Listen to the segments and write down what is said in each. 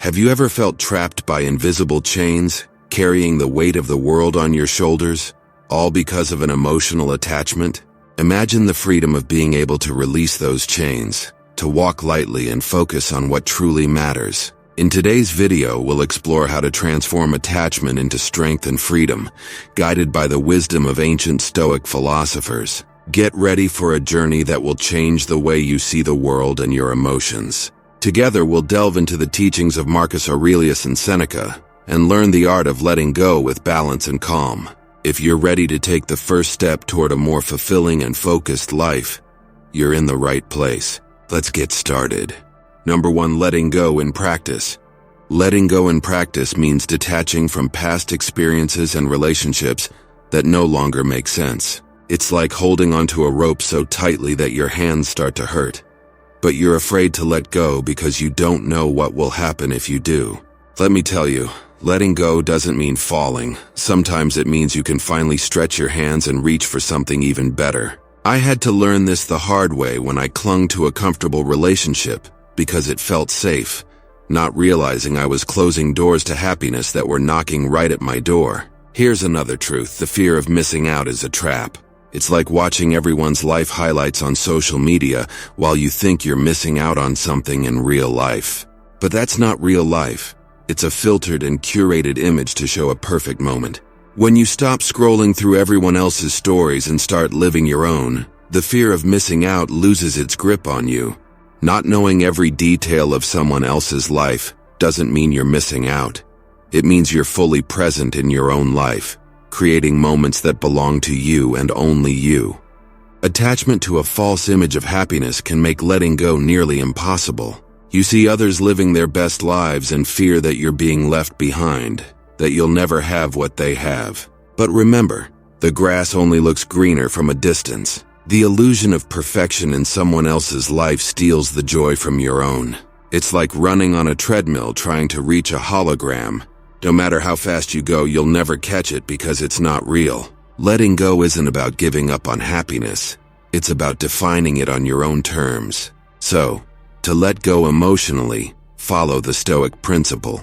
Have you ever felt trapped by invisible chains, carrying the weight of the world on your shoulders, all because of an emotional attachment? Imagine the freedom of being able to release those chains, to walk lightly and focus on what truly matters. In today's video, we'll explore how to transform attachment into strength and freedom, guided by the wisdom of ancient Stoic philosophers. Get ready for a journey that will change the way you see the world and your emotions. Together, we'll delve into the teachings of Marcus Aurelius and Seneca, and learn the art of letting go with balance and calm. If you're ready to take the first step toward a more fulfilling and focused life, you're in the right place. Let's get started. Number 1. Letting go in practice. Letting go in practice means detaching from past experiences and relationships that no longer make sense. It's like holding onto a rope so tightly that your hands start to hurt. But you're afraid to let go because you don't know what will happen if you do. Let me tell you, letting go doesn't mean falling. Sometimes it means you can finally stretch your hands and reach for something even better. I had to learn this the hard way when I clung to a comfortable relationship because it felt safe, not realizing I was closing doors to happiness that were knocking right at my door. Here's another truth: the fear of missing out is a trap. It's like watching everyone's life highlights on social media while you think you're missing out on something in real life. But that's not real life. It's a filtered and curated image to show a perfect moment. When you stop scrolling through everyone else's stories and start living your own, the fear of missing out loses its grip on you. Not knowing every detail of someone else's life doesn't mean you're missing out. It means you're fully present in your own life, creating moments that belong to you and only you. Attachment to a false image of happiness can make letting go nearly impossible. You see others living their best lives and fear that you're being left behind, that you'll never have what they have. But remember, the grass only looks greener from a distance. The illusion of perfection in someone else's life steals the joy from your own. It's like running on a treadmill trying to reach a hologram. No matter how fast you go, you'll never catch it because it's not real. Letting go isn't about giving up on happiness. It's about defining it on your own terms. So, to let go emotionally, follow the Stoic principle.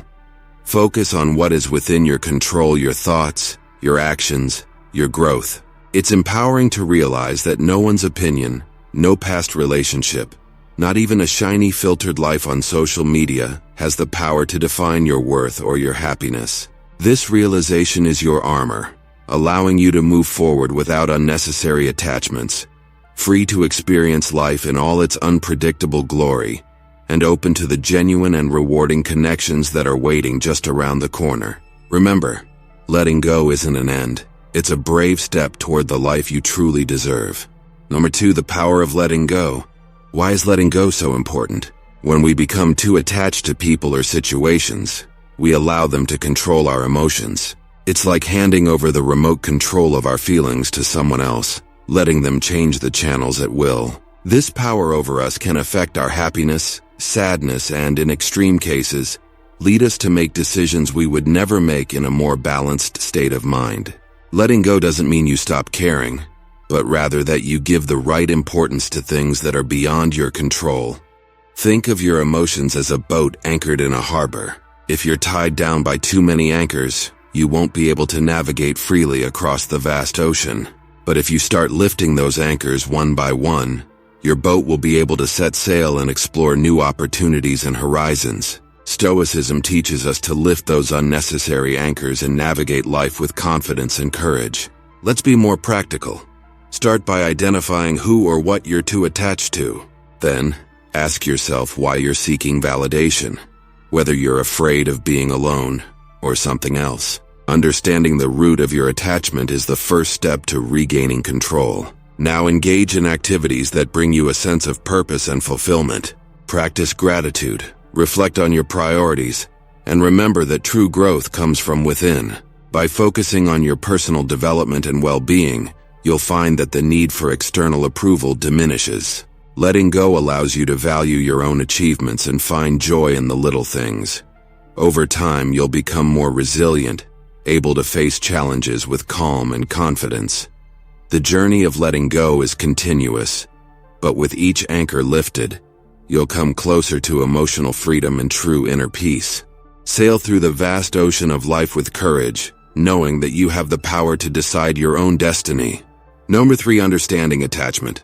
Focus on what is within your control: your thoughts, your actions, your growth. It's empowering to realize that no one's opinion, no past relationship, not even a shiny filtered life on social media has the power to define your worth or your happiness. This realization is your armor, allowing you to move forward without unnecessary attachments, free to experience life in all its unpredictable glory, and open to the genuine and rewarding connections that are waiting just around the corner. Remember, letting go isn't an end. It's a brave step toward the life you truly deserve. Number 2. The power of letting go. Why is letting go so important? When we become too attached to people or situations, we allow them to control our emotions. It's like handing over the remote control of our feelings to someone else, letting them change the channels at will. This power over us can affect our happiness, sadness, and, in extreme cases, lead us to make decisions we would never make in a more balanced state of mind. Letting go doesn't mean you stop caring, but rather that you give the right importance to things that are beyond your control. Think of your emotions as a boat anchored in a harbor. If you're tied down by too many anchors, you won't be able to navigate freely across the vast ocean. But if you start lifting those anchors one by one, your boat will be able to set sail and explore new opportunities and horizons. Stoicism teaches us to lift those unnecessary anchors and navigate life with confidence and courage. Let's be more practical. Start by identifying who or what you're too attached to. Then, ask yourself why you're seeking validation, whether you're afraid of being alone or something else. Understanding the root of your attachment is the first step to regaining control. Now engage in activities that bring you a sense of purpose and fulfillment. Practice gratitude, reflect on your priorities, and remember that true growth comes from within. By focusing on your personal development and well-being, you'll find that the need for external approval diminishes. Letting go allows you to value your own achievements and find joy in the little things. Over time, you'll become more resilient, able to face challenges with calm and confidence. The journey of letting go is continuous, but with each anchor lifted, you'll come closer to emotional freedom and true inner peace. Sail through the vast ocean of life with courage, knowing that you have the power to decide your own destiny. Number 3, understanding attachment.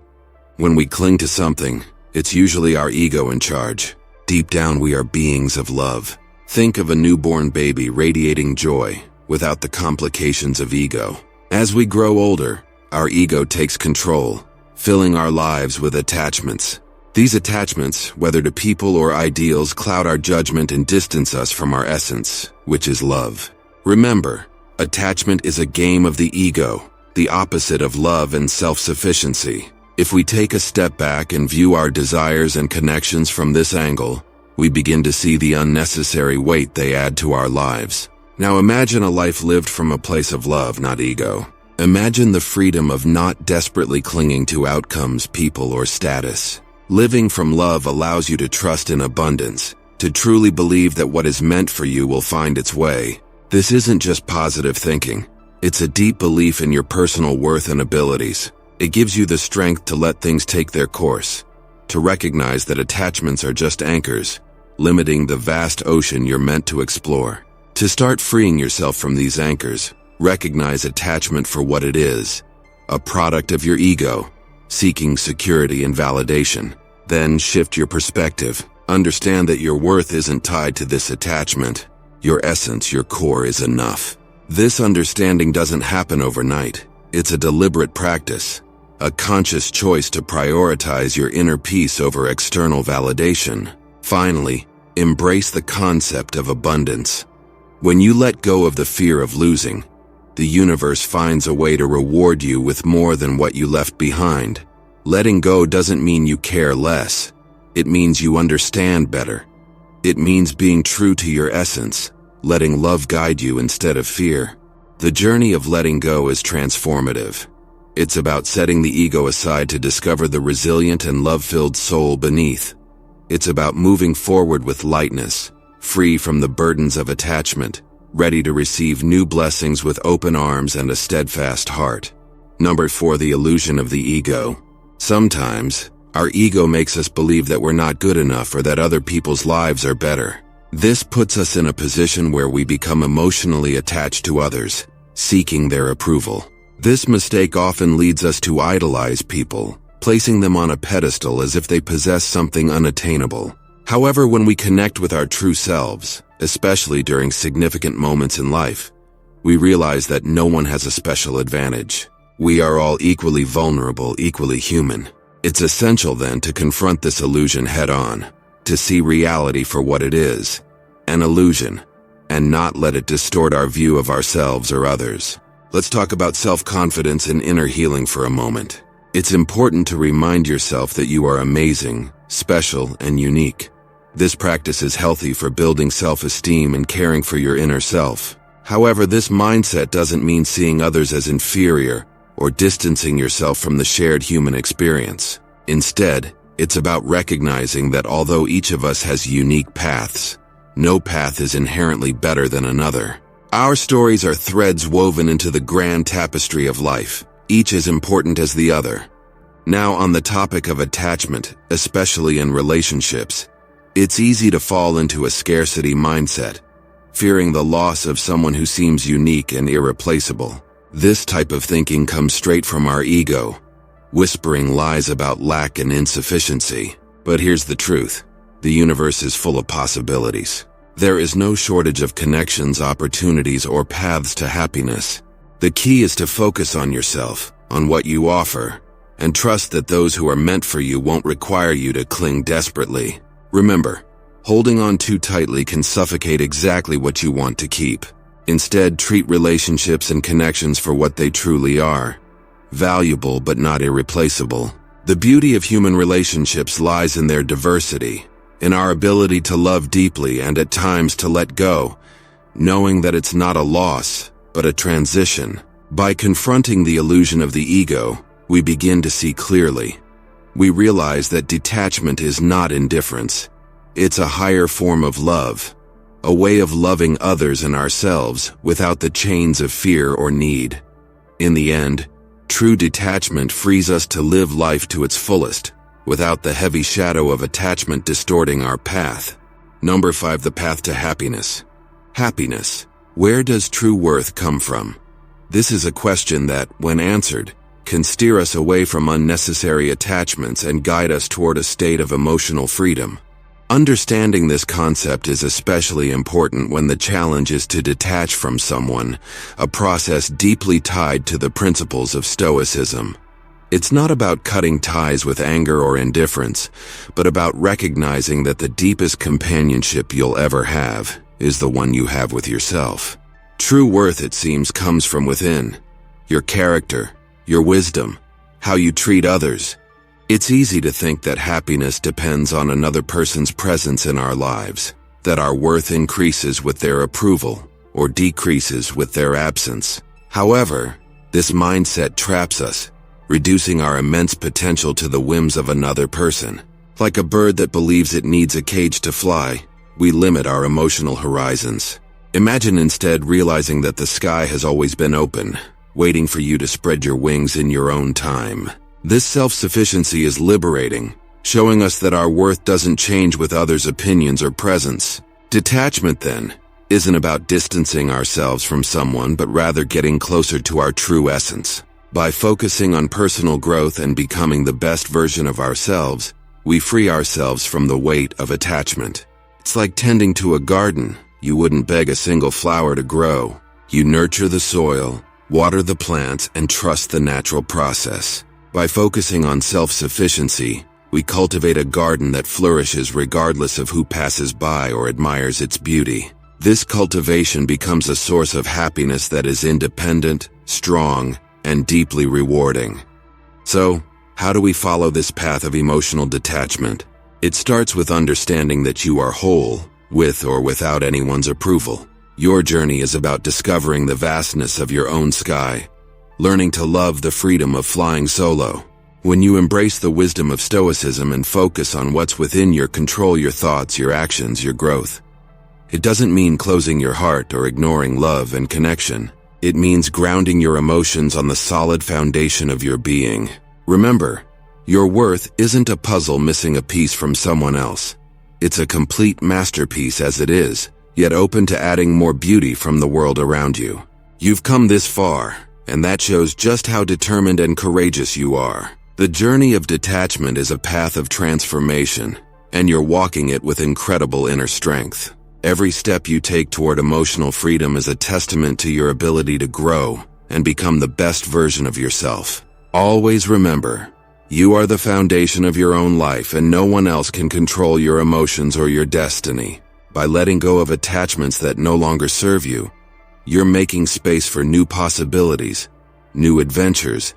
When we cling to something, it's usually our ego in charge. Deep down, we are beings of love. Think of a newborn baby radiating joy without the complications of ego. As we grow older, our ego takes control, filling our lives with attachments. These attachments, whether to people or ideals, cloud our judgment and distance us from our essence, which is love. Remember, attachment is a game of the ego, the opposite of love and self-sufficiency. If we take a step back and view our desires and connections from this angle, we begin to see the unnecessary weight they add to our lives. Now imagine a life lived from a place of love, not ego. Imagine the freedom of not desperately clinging to outcomes, people, or status. Living from love allows you to trust in abundance, to truly believe that what is meant for you will find its way. This isn't just positive thinking. It's a deep belief in your personal worth and abilities. It gives you the strength to let things take their course, to recognize that attachments are just anchors, limiting the vast ocean you're meant to explore. To start freeing yourself from these anchors, recognize attachment for what it is, a product of your ego, seeking security and validation. Then shift your perspective. Understand that your worth isn't tied to this attachment. Your essence, your core is enough. This understanding doesn't happen overnight. It's a deliberate practice, a conscious choice to prioritize your inner peace over external validation. Finally, embrace the concept of abundance. When you let go of the fear of losing, the universe finds a way to reward you with more than what you left behind. Letting go doesn't mean you care less. It means you understand better. It means being true to your essence, letting love guide you instead of fear. The journey of letting go is transformative. It's about setting the ego aside to discover the resilient and love-filled soul beneath. It's about moving forward with lightness, free from the burdens of attachment, ready to receive new blessings with open arms and a steadfast heart. Number 4, the illusion of the ego. Sometimes, our ego makes us believe that we're not good enough or that other people's lives are better. This puts us in a position where we become emotionally attached to others, seeking their approval. This mistake often leads us to idolize people, placing them on a pedestal as if they possess something unattainable. However, when we connect with our true selves, especially during significant moments in life, we realize that no one has a special advantage. We are all equally vulnerable, equally human. It's essential then to confront this illusion head-on, to see reality for what it is, an illusion, and not let it distort our view of ourselves or others. Let's talk about self-confidence and inner healing for a moment. It's important to remind yourself that you are amazing, special, and unique. This practice is healthy for building self-esteem and caring for your inner self. However, this mindset doesn't mean seeing others as inferior or distancing yourself from the shared human experience. Instead, it's about recognizing that although each of us has unique paths, no path is inherently better than another. Our stories are threads woven into the grand tapestry of life, each as important as the other. Now, on the topic of attachment, especially in relationships, it's easy to fall into a scarcity mindset, fearing the loss of someone who seems unique and irreplaceable. This type of thinking comes straight from our ego, whispering lies about lack and insufficiency. But here's the truth. The universe is full of possibilities. There is no shortage of connections, opportunities, or paths to happiness. The key is to focus on yourself, on what you offer, and trust that those who are meant for you won't require you to cling desperately. Remember, holding on too tightly can suffocate exactly what you want to keep. Instead, treat relationships and connections for what they truly are. Valuable but not irreplaceable. The beauty of human relationships lies in their diversity, in our ability to love deeply and at times to let go, knowing that it's not a loss, but a transition. By confronting the illusion of the ego, we begin to see clearly. We realize that detachment is not indifference. It's a higher form of love, a way of loving others and ourselves without the chains of fear or need. In the end, true detachment frees us to live life to its fullest, without the heavy shadow of attachment distorting our path. Number 5, the path to happiness. Happiness. Where does true worth come from? This is a question that, when answered, can steer us away from unnecessary attachments and guide us toward a state of emotional freedom. Understanding this concept is especially important when the challenge is to detach from someone, a process deeply tied to the principles of Stoicism. It's not about cutting ties with anger or indifference, but about recognizing that the deepest companionship you'll ever have is the one you have with yourself. True worth, it seems, comes from within. Your character, your wisdom, how you treat others. It's easy to think that happiness depends on another person's presence in our lives, that our worth increases with their approval or decreases with their absence. However, this mindset traps us, reducing our immense potential to the whims of another person. Like a bird that believes it needs a cage to fly, we limit our emotional horizons. Imagine instead realizing that the sky has always been open, waiting for you to spread your wings in your own time. This self-sufficiency is liberating, showing us that our worth doesn't change with others' opinions or presence. Detachment, then, isn't about distancing ourselves from someone, but rather getting closer to our true essence. By focusing on personal growth and becoming the best version of ourselves, we free ourselves from the weight of attachment. It's like tending to a garden. You wouldn't beg a single flower to grow. You nurture the soil, water the plants, and trust the natural process. By focusing on self-sufficiency, we cultivate a garden that flourishes regardless of who passes by or admires its beauty. This cultivation becomes a source of happiness that is independent, strong, and deeply rewarding. So, how do we follow this path of emotional detachment? It starts with understanding that you are whole, with or without anyone's approval. Your journey is about discovering the vastness of your own sky, learning to love the freedom of flying solo. When you embrace the wisdom of Stoicism and focus on what's within your control, your thoughts, your actions, your growth. It doesn't mean closing your heart or ignoring love and connection. It means grounding your emotions on the solid foundation of your being. Remember, your worth isn't a puzzle missing a piece from someone else. It's a complete masterpiece as it is, yet open to adding more beauty from the world around you. You've come this far, and that shows just how determined and courageous you are. The journey of detachment is a path of transformation, and you're walking it with incredible inner strength. Every step you take toward emotional freedom is a testament to your ability to grow and become the best version of yourself. Always remember, you are the foundation of your own life, and no one else can control your emotions or your destiny. By letting go of attachments that no longer serve you, you're making space for new possibilities, new adventures,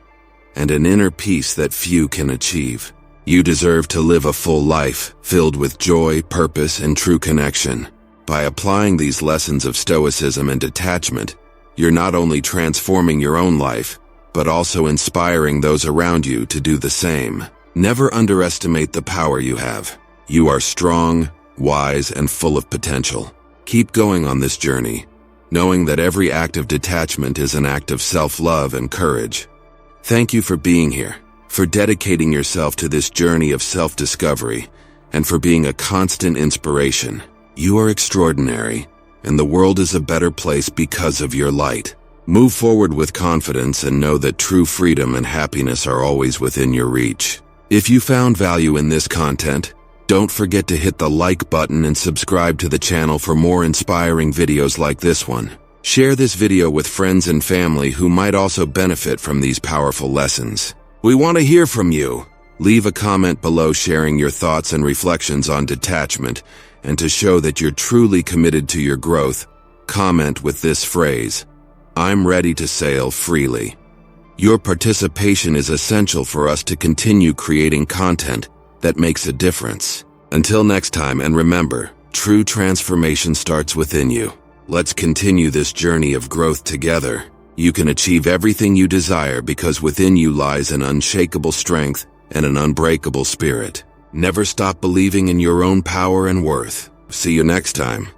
and an inner peace that few can achieve. You deserve to live a full life, filled with joy, purpose, and true connection. By applying these lessons of Stoicism and detachment, you're not only transforming your own life, but also inspiring those around you to do the same. Never underestimate the power you have. You are strong, wise, and full of potential. Keep going on this journey, knowing that every act of detachment is an act of self-love and courage. Thank you for being here, for dedicating yourself to this journey of self-discovery, and for being a constant inspiration. You are extraordinary, and the world is a better place because of your light. Move forward with confidence and know that true freedom and happiness are always within your reach. If you found value in this content, don't forget to hit the like button and subscribe to the channel for more inspiring videos like this one. Share this video with friends and family who might also benefit from these powerful lessons. We want to hear from you. Leave a comment below sharing your thoughts and reflections on detachment, and to show that you're truly committed to your growth, comment with this phrase: "I'm ready to sail freely." Your participation is essential for us to continue creating content that makes a difference. Until next time, and remember, true transformation starts within you. Let's continue this journey of growth together. You can achieve everything you desire because within you lies an unshakable strength and an unbreakable spirit. Never stop believing in your own power and worth. See you next time.